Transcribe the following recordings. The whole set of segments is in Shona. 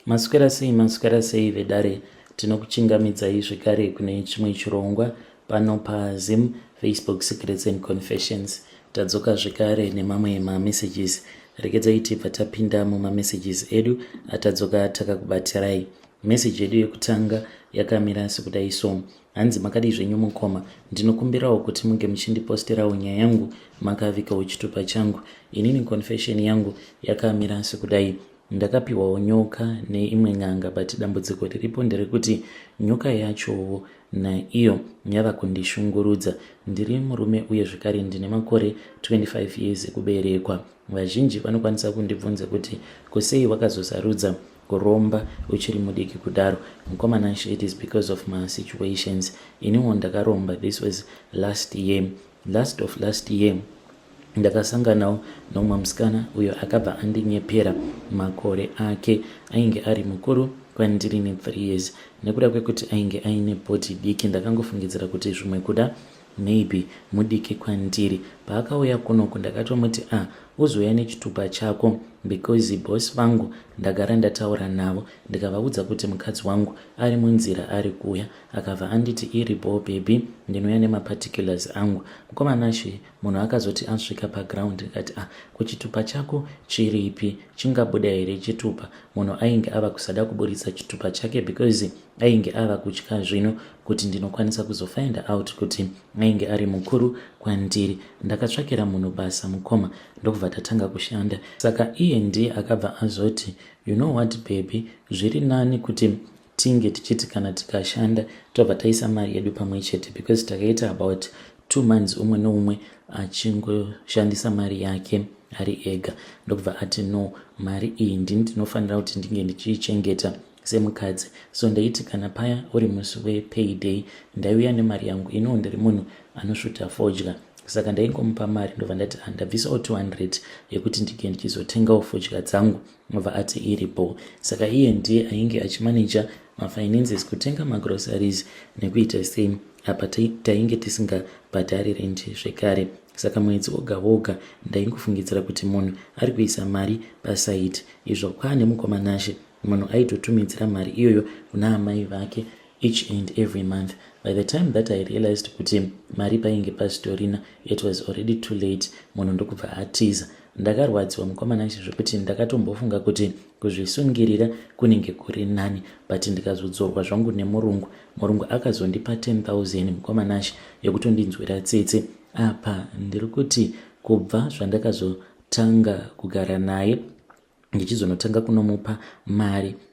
Maswera sei vedare, tinokuchingamidzai zvekare kune chimwe chirongwa pano paZim Facebook Secrets and Confessions. Tadzoka zvekare nemamwe mamessages. Regedzai tibva tapinda mumamessages edu atadzoka takakubatirai. Message yedu yekutanga yakamira sekudai so: hanzi makadi zvenyu mukoma, ndinokumbirawo kuti munge muchindiposterawo nyaya yangu makavikawo chitupa changu. Inini confession yangu yakamira sekudai: ndakapiwawo nyoka neimwe n'anga, but dambudziko riripo nderekuti nyoka yachowo naiyo yava kundishungurudza. Ndiri murume uye zvekare ndine makore 25 years ekuberekwa. Vazhinji vanokwanisa kundibvunza kuti kusei wakazosarudza kuromba uchiri mudiki kudaro. Mukomana, it is because of my situations. Iniwo ndakaromba. This was last year ndakasanganawo nomwe musikana uyo akabva andinyepera. Makore ake ainge ari mukuru kwandiri ne3 years. Nekuda kwekuti ainge aine bhodhi diki, ndakangofungidzira kuti zvimwe kuda maybe mudiki kwandiri. Paakauya kunoku ndakatomuti uzouya nechitupa chako, because boss vangu ndagara ndataura navo ndikavaudza kuti mukadzi wangu ari munzira ari kuuya, akabva anditi iripo baby, ndinouya nemaparticulars angu. Mukomanashe munhu akazoti asvika paground akati kuchitupa chako chiripi, chingabuda here chitupa? Munhu ainge ava kusada kuburitsa chitupa chake because ainge ava kutya zvino kuti ndinokwanisa kuzofind out kuti ainge ari mukuru kwandiri. Ndakatsvakira munhu basa mukoma, ndokubva tatanga kushanda. Saka iye ndiye akabva azoti, you know what baby, zviri nani kuti tinge tichiti kana tikashanda tobva taisa mari yedu pamwe chete, because takaita about 2 months umwe noumwe achingoshandisa mari yake ari ega. Ndokubva ati no, mari iyi ndini ndinofanira kuti ndinge ndichiichengeta semukadzi. So ndaiti kana paya uri musi wepayday ndaiuya nemari yangu, ino ndiri munhu anosvuta fodya. Saka ndaingomupa mari ndobva ndati ndabvisawo 200 yekuti ndinge ndichizotengawo fodya dzangu. Ndobva ati iripo. Saka iye ndiye ainge achimaneja mafinances, kutenga magroceries nekuita sei. Apa tainge tisingabhadhari rent zvekare. Saka mwedzi woga woga ndaingofungidzira kuti munhu ari kuisa mari pasaiti. Izvo kwaane mukomanashe, munhu aitotumidzira mari iyoyo kuna amai vake each and every month. By the time that I realized kuti mari painge pastorina, it was already too late. Munhu ndokubva atiza. Ndakarwadziwa mukomanashe zvekuti ndakatombofunga kuti kuzvisungirira kunenge kuri nani, but ndikazodzorwa zvangu nemurungu. Murungu akazondipa 10,000 mukomanashe yekutondinzwira tsetse. Apa ndiri kuti kubva zvandakazotanga kugara naye ndichizonotanga kunomupa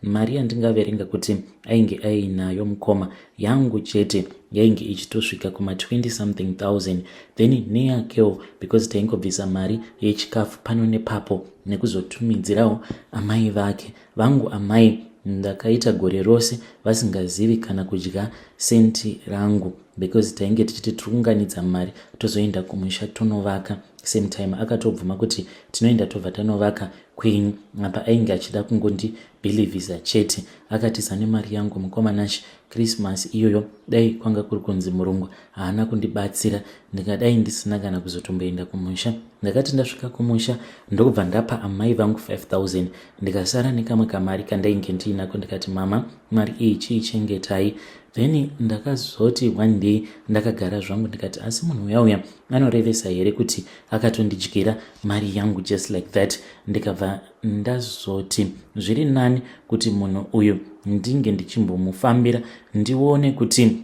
mari yandingaverenga kuti ainge ainayo mukoma yangu chete yainge ichitosvika kuma 20 something thousand. Then neyakewo, because taingobvisa mari yechikafu pano nepapo nekuzotumidzirawo amai vake. Vangu amai ndakaita gore rose vasingazivi kana kudya senti rangu, because tainge tichiti tiunganidza mari tozoenda kumusha tonovaka. Same time akatobvuma kuti tinoenda tobva tanovaka kwenyu. Apa ainge achida kungondibhilivhisa chete. Akatiza nemari yangu mukomanashe. Christmas iyoyo dai kwanga kuri kunzi murungu haana kundibatsira, ndingadai ndisina kana kuzotomboenda kumusha. Ndakati ndasvika kumusha ndokubva ndapa amai vangu 5,000 ndikasara nekamwe kamari kandainge ndiinako. Ndikati mama, mari iyi chiichengetai. Then ndakazoti one day ndakagara zvangu ndikati asi munhu uyauya anorevesa here kuti akatondidyira mari yangu just like that. Ndikabva ndazoti zviri nani kuti munhu uyu ndinge ndichimbomufambira ndione kuti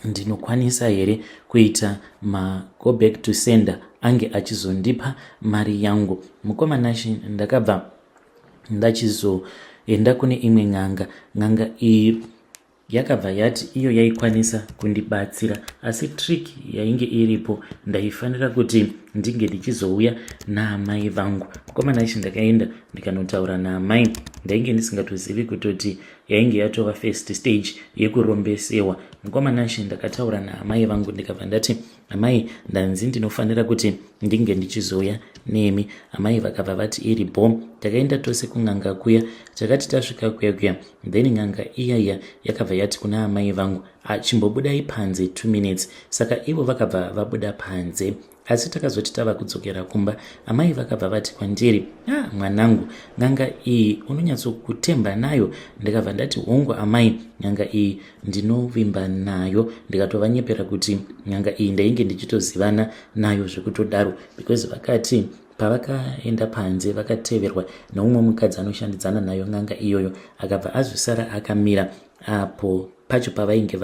ndinokwanisa here kuita go back to sender, ange achizondipa mari yangu. Mukomanashe ndakabva ndachizoenda kune imwe n'anga iyi yakabva yati iyo yaikwanisa kundibatsira, asi trick yainge iripo ndaifanira kuti ndinge ndichizouya naamai vangu. Mukomanashe ndakaenda ndikanotaura naamai. Ndainge ndisingatozivi kutoti yainge yatova first stage yekurombesewa. Mukomanashe ndakataura naamai vangu ndikabva ndati amai, ndanzi ndinofanira kuti ndinge ndichizouya nemi. Amai vakabva vati iripo. Takaenda tose kun'anga kuya. Takati tasvika kuya then n'anga iyaya yakabva yati kuna amai vangu chimbobudai panze 2 minutes. Saka ivo vakabva vabuda panze. asi takazoti tava kudzokera kumba, amai vakabva vati kwandiri, mwanangu, n'anga iyi unonyatsokutemba nayo. Ndikabva ndati hongu amai, n'anga iyi ndinovimba nayo. Ndikatovanyepera kuti n'anga iyi ndainge ndichitozivana nayo zvekutodaro, because vakati pavakaenda panze vakateverwa neumwe mukadzi anoshandidzana nayo n'anga iyoyo, akabva azosara akamira apo pacho pavainge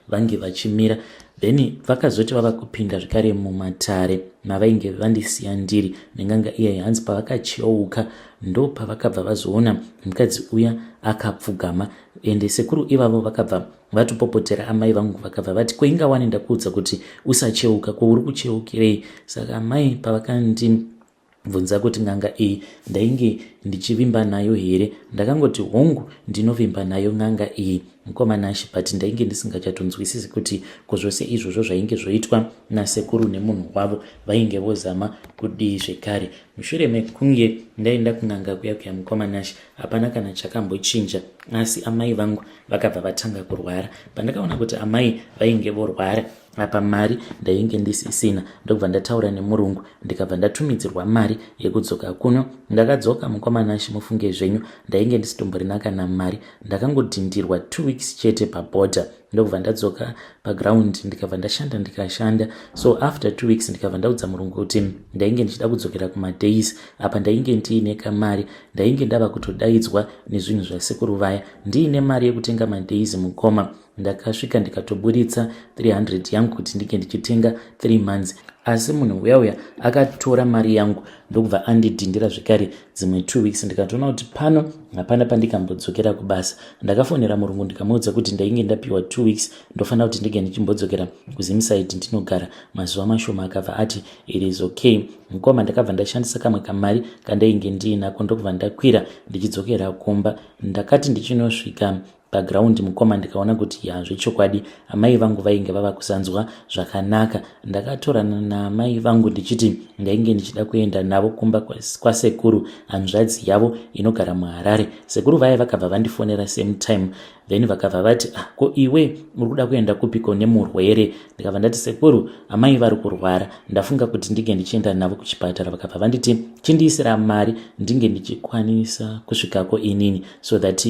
vange vachimira. Then vakazoti vava kupinda zvakare mumatare mavainge vandisiya ndiri nen'anga iyayi. Hanzi pavakacheuka ndo pavakabva vazoona mukadzi uya akapfugama, ende sekuru ivavo vakabva vatopopotera amai vangu vakabva vati, kweinga wanenda kuudza kuti usacheuka, ko uri kucheukirei? Saka amai pavakandibvunza kuti n'anga iyi ndainge ndichivimba nayo here, ndakangoti hongu ndinovimba nayo n'anga iyi mukomanashi, but ndainge ndisingachatonzwisisi kuti kuzvose izvozvo zvainge zvoitwa nasekuru nemunhu wavo vainge vozama kudii zvekare. Mushure mekunge ndaenda kun'anga kuya mukomanashi, hapana kana chakambochinja, asi amai vangu vakabva vatanga kurwara. Pandakaona kuti amai vainge vorwara, apa mari ndainge ndisisina, ndokubva ndataura nemurungu ndikabva ndatumidzirwa mari yekudzoka kuno. Ndakadzoka mukomanashi, mufunge zvenyu, ndainge ndisitomborina kana mari, ndakangodhindirwa 2 weeks chete pabhodha. Ndokubva ndadzoka paground ndikabva ndashanda ndikashanda. So after 2 weeks ndikabva ndaudza murungu kuti ndainge ndichida kudzokera kumadays, apa ndainge ndiine kamari, ndainge ndava kutodaidzwa nezvinhu zvasekuru vaya, ndiine mari yekutenga madays mukoma. Ndakasvika ndikatoburitsa 300 yangu kuti ndike ndichitenga 3 months, asi munhu uya akatora mari yangu ndokubva andidhindira zvekare dzimwe 2 weeks. Ndikatoona kuti pano hapana pandikambodzokera kubasa. Ndakafonera murungu ndikamuudza kuti ndainge ndapiwa 2 weeks ndofanira kuti ndike ndichimbodzokera kuZimside ndinogara mazuva mashoma. Akabva ati it is okay. Mukoma ndakabva ndashandisa kamwe kamari kandainge ndiinako ndokubva ndakwira ndichidzokera kumba. Ndakati ndichinosvika paground mukoma ndikaona kuti zvechokwadi amai vangu vainge vava kusanzwa zvakanaka. Ndakatorana naamai vangu ndichiti ndainge ndichida kuenda navo kumba kwasekuru, hanzvadzi yavo inogara muHarare. Sekuru vaya vakabva vandifonera same time, then vakabva vati ko iwe uri kuda kuenda kupiko nemurwere? Ndikabva ndati sekuru, amai vari kurwara, ndafunga kuti ndinge ndichienda navo kuchipatara. Vakabva vanditi chindiisira mari ndinge ndichikwanisa kusvikako inini, so that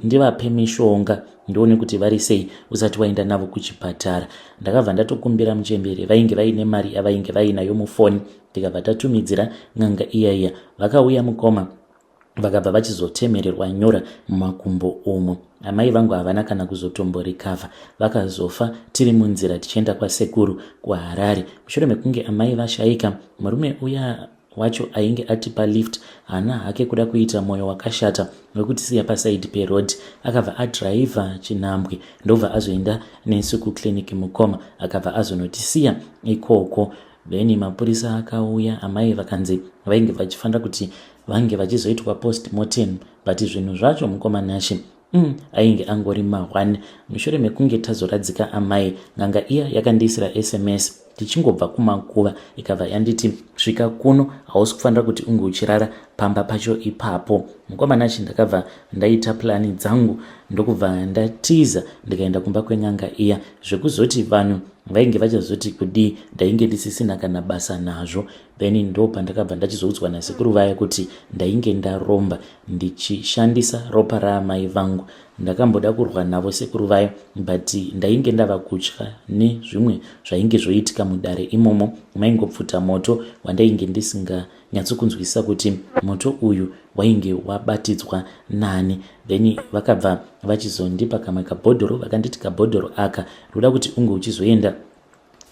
ndivape mishonga ndione kuti vari sei usati waenda navo kuchipatara. Ndakabva ndatokumbira muchemberi vainge vaine mari yavainge vainayo mufoni, ndikabva tatumidzira n'anga iyaiya. Vakauya mukoma vakabva vachizotemererwa nyora mumakumbo umo. Amai vangu havana kana kuzotomborikavha, vakazofa tiri munzira tichienda kwasekuru kuHarare. Mushure mekunge amai vashaika, murume uya wacho ainge atipa lift hana hake kuda kuita mwoyo wakashata wekutisiya pasaidi peroad, akabva adhiraivha chinhambwe ndobva azoenda nesu kukliniki mukoma, akabva azonotisiya ikoko. Then mapurisa akauya, amai vakanzi vainge vachifanira kuti vange vachizoitwa postmortem, but zvinhu zvacho mukomanashi ainge angori mahwani. Mushure mekunge tazoradzika amai, n'anga iya yakandiisira SMS tichingobva kumakuva, ikabva yanditi svika kuno hausi kufanira kuti unge uchirara pamba pacho ipapo. Mukomanashi ndakabva ndaita plani dzangu ndokubva ndatiza ndikaenda kumba kwen'anga iya, zvekuzoti vanhu vainge vachazoti kudii ndainge ndisisina kana basa nazvo. Then ndo pandakabva ndachizoudzwa nasekuru vaya kuti ndainge ndaromba ndichishandisa ropa raamai vangu. Ndakamboda kurwa navo sekuru vaya, but ndainge ndava kutya nezvimwe zvainge zvoitika mudare imomo. Maingopfuta moto wandainge ndisinganyatsokunzwisisa kuti moto uyu wainge wabatidzwa nani. Then vakabva vachizondipa kamwe kabhodhoro, vakanditi kabhodhoro aka ruda kuti unge uchizoenda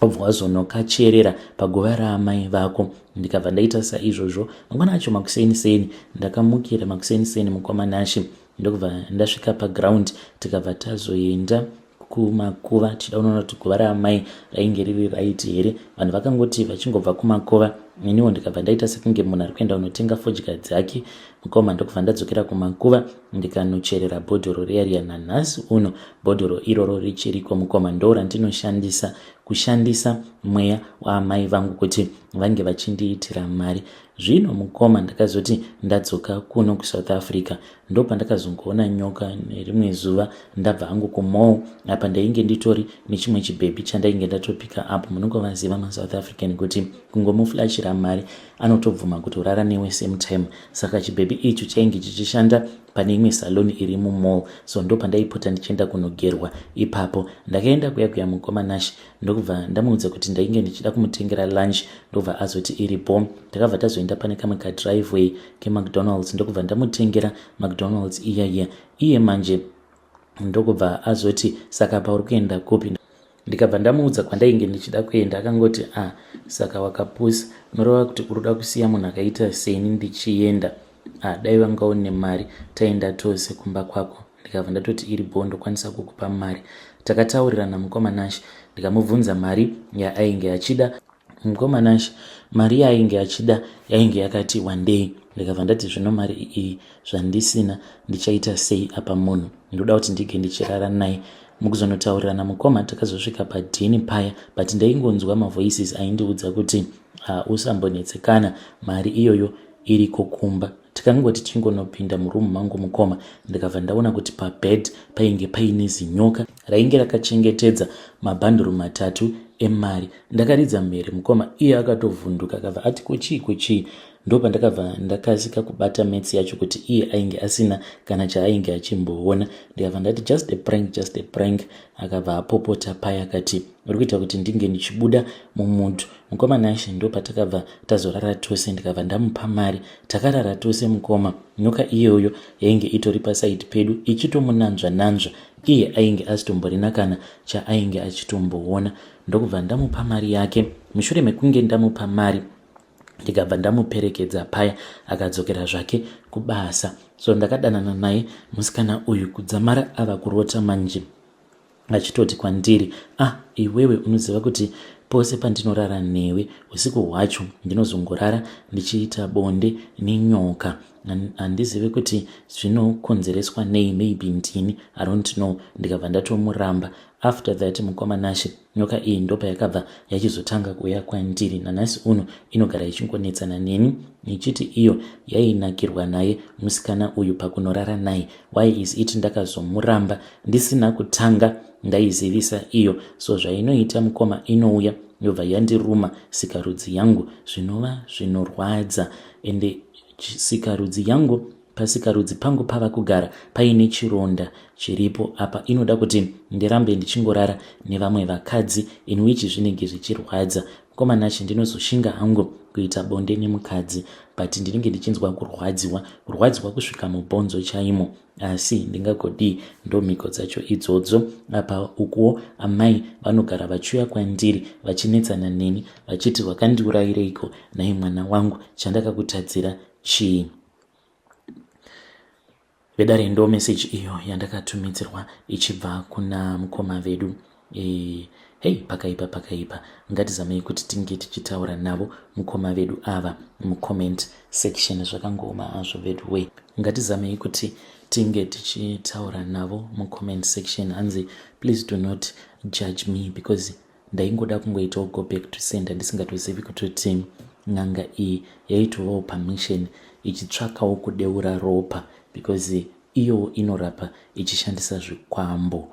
obva wazonokacherera paguva raamai vako. Ndikabva ndaita saizvozvo. Mangwana acho makuseni ndakamukira makuseni mukomanashi, ndokubva ndasvika paground tikabva tazoenda kumakuva tichida kunoona kuti guva raamai rainge riri raiti here. Vanhu vakangoti vachingobva kumakuva iniwo ndikabva ndaita sekunge munhu ari kuenda unotenga fodya dzake. Mukoma ndokubva ndadzokera kumakuva ndikanocherera bhodhoro riya nanhasi uno bhodhoro iroro richiriko. Mukoma ndo randinoshandisa kushandisa mweya waamai vangu kuti vange vachindiitira mari. Zvino mukoma ndakazoti ndadzoka kuno kuSouth Africa ndopandakazongoona nyoka nerimwe zuva ndabva hangu kumall apa ndainge nditori nechimwe chibhebi chandainge ndatopika apo. Munongovaziva maSouth African kuti kungomuflashira mari anotobvuma kuti urara newe same time. Saka chibhebi icho chainge chichishanda pane imwe saloni iri mumall, so ndo pandaipota ndichienda kunogerwa ipapo. Ndakaenda kuya mukoma Nash ndokubva ndamuudza kuti ndainge ndichida kumutengera lunch ndobva azoti iripo. Takabva tazoenda pane kamwe kadriveway keMcDonald's ndokubva ndamutengera McDonald's iya iye manje ndokubva azoti saka pauri kuenda kupi. Ndikabva ndamuudza kwandainge ndichida kuenda akangoti saka wakapusa unoreva kuti uruda kusiya munhu akaita seni ndichienda. Dai wanga une mari taenda tose kumba kwako. Ndikabva ndatoti iripo ndokwanisa kukupa mari. Takataurirana mukoma Nash ndikamubvunza mari yaainge achida. Mukoma Nash mari yaainge achida yainge yakati 1 day. Ndikabva ndati zvino mari iyi zvandisina ndichaita sei apa munhu ndoda kuti ndige ndichirara naye. Mukuzonotaurirana mukoma takazosvika padhini paya, but ndaingonzwa mavoices aindiudza kuti usambonetsekana mari iyoyo iriko kumba. Tikangoti tingonopinda murumu mangu mukoma ndikabva ndaona kuti pabed painge paine zinyoka rainge rakachengetedza mabhanduru 3 emari. Ndakaridza mhere mukoma iye akatovhunduka akabva ati kuchii. Ndopa ndakabva ndakasika kubata metsi yacho kuti iye ainge asina kana chaainge achimboona. Ndikabva ndati just a prank. Akabva apopota paya akati uri kuita kuti ndinge ndichibuda mumutu. Mukoma Nash ndopa takabva tazorara tose ndikabva ndamupa mari. Takarara tose mukoma. Nyoka iyoyo yainge itori pasaidi pedu ichitomunanzva iye ainge asitomborina kana chaainge achitomboona. Ndokubva ndamupa mari yake. Mushure mekunge ndamupa mari ndikabva ndamuperekedza paya akadzokera zvake kubasa. So ndakadanana naye musikana uyu kudzamara ava kurota manje achitoti kwandiri iwewe unoziva kuti pose pandinorara newe usiku hwacho ndinozongorara ndichiita bonde nenyoka. Handizive kuti zvinokonzereswa nei, maybe ndini, I don't know. Ndikabva ndatomuramba. After that mukoma Nash nyoka iyi ndopa yakabva yachizotanga kuuya kwandiri. Nanhasi uno inogara ichingonetsana neni ichiti iyo yainakirwa naye musikana uyu pakunorara naye. Why is it ndakazomuramba ndisina kutanga ndaizivisa iyo. So zvainoita mukoma inouya yobva yandiruma sikarudzi yangu zvinova zvinorwadza. Ende sikarudzi yangu pasikarudzi pangu pava kugara paine chironda chiripo apa. Inoda kuti ndirambe ndichingorara nevamwe vakadzi in which zvinenge zvichirwadza. Mukoma Nash ndinozoshinga hangu kuita bonde nemukadzi but ndinenge ndichinzwa kurwadziwa kusvika mubhonzo chaimo. Asi ndingagodii ndo mhiko dzacho idzodzo. Apa ukuwo amai vanogara vachiuya kwandiri vachinetsana neni vachiti wakandiurayireiko naye mwana wangu, chandakakutadzira chii? Vedare ndo message iyo yandakatumidzirwa ichibva kuna mukoma vedu. Pakaipa ngatizamei kuti tinge tichitaura navo mukoma vedu ava mucomment section. Zvakangoma hazvo vedu we, ngatizamei kuti tinge tichitaura navo mucomment section. Hanzi please do not judge me because ndaingoda kungoitawo go back to sender ndisingatozivi kutoti n'anga iyi yaitovawo permission ichitsvakawo kudeura ropa because iyo inorapa ichishandisa zvikwambo.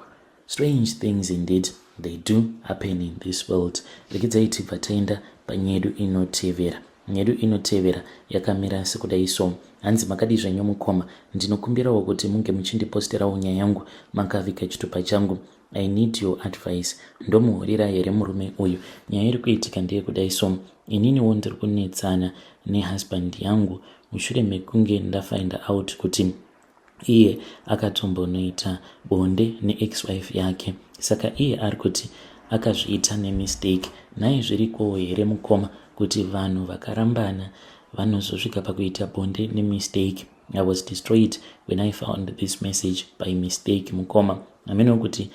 Strange things indeed they do happen in this world. Rekidzai tibva taenda panyedu inotevera. Nyedu inotevera yakamira sekudai so. Hanzi makadi zvenyu mukoma ndinokumbirawo kuti munge muchindiposterawo nyaya yangu makavika chitupa changu. I need your advice. Ndomuhurira here murume uyu. Nyaya iri kuitika ndeye kudai so. Ininiwo ndiri kunetsana nehusband yangu mushure mekunge ndafind out kuti iye akatombonoita bonde neex-wife yake. Saka iye ari kuti akazviita nemistake. Naye zviriko here mukoma kuti vanhu vakarambana vanozosvika pakuita bonde nemistake? I was destroyed when I found this message by mistake mukoma. Ameno kuti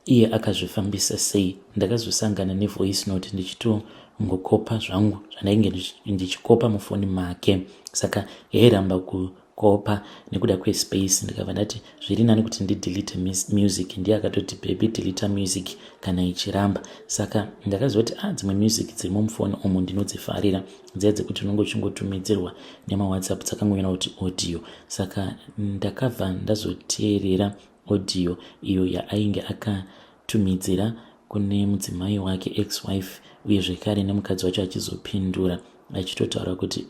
iye akazvifambisa sei. Ndakazosangana nevoice note ndichito kungokopa zvangu zvandainge ndichikopa mufoni make. Saka yairamba kukopa nekuda kwespace. Ndikabva ndati zviri nani kuti ndidelete music. Ndiye akatoti baby delete music kana ichiramba. Saka ndakazoti dzimwe music dzirimo mufoni umu ndinodzifarira, dziya dzekuti unonge uchingotumidzirwa nemawhatsapp dzakangoona kuti audio. Saka ndakabva ndazoteerera audio iyo yaainge akatumidzira kune mudzimai wake ex-wife, uye zvekare nemukadzi wacho achizopindura achitotaura kuti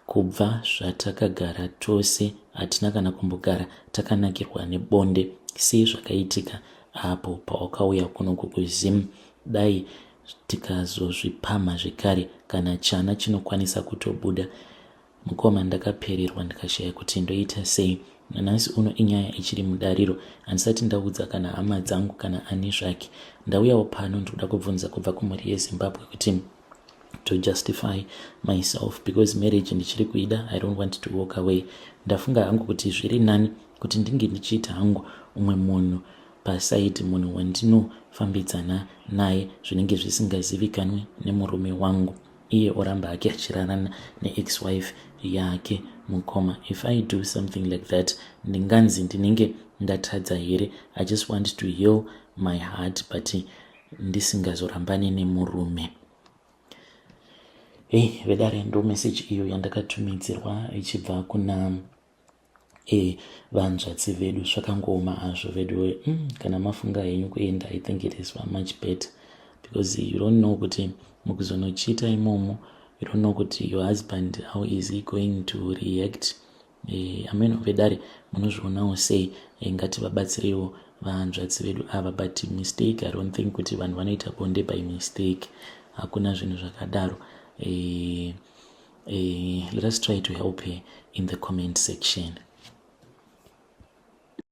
kubva zvatakagara tose hatina kana kumbogara takanakirwa nebonde sei zvakaitika apo pawakauya kunoku kuZim. Dai tikazozvipamha zvekare kana chana chinokwanisa kutobuda. Mukoma ndakapererwa ndikashaya kuti ndoita sei. Nanhasi uno inyaya ichiri mudariro, handisati ndaudza kana hama dzangu kana ani zvake. Ndauyawo pano ndikuda kubvunza kubva kumhuri yeZimbabwe kuti to justify myself, because marriage ndichiri kuida, I don't want to walk away. Ndafunga hangu kuti zviri nani kuti ndinge ndichiita hangu umwe munhu pasaidi, munhu wandinofambidzana naye zvinenge zvisingazivikanwi nemurume wangu, iye oramba hake achirarana neex-wife yake Mukoma. If I do something like that, ndinganzi ndinenge ndatadza here. I just want to heal my heart, but ndisingazorambani nemurume. Vedare ndo message iyo yandakatumidzirwa ichibva kuna vanzvadzi vedu. Zvakangooma hazvo vedu. Kana mafunga henyu kuenda, I think it is much better, because you don't know kuti mukuzonochita imomo, you don't know kuti your husband, how is he going to react. Ameno vedare munozvionawo sei. Ngativabatsirewo vanzvadzi vedu ava, but mistake, I don't think kuti vanhu vanoita bonde by mistake. Hakuna zvinhu zvakadaro. Let us try to help her in the comment section.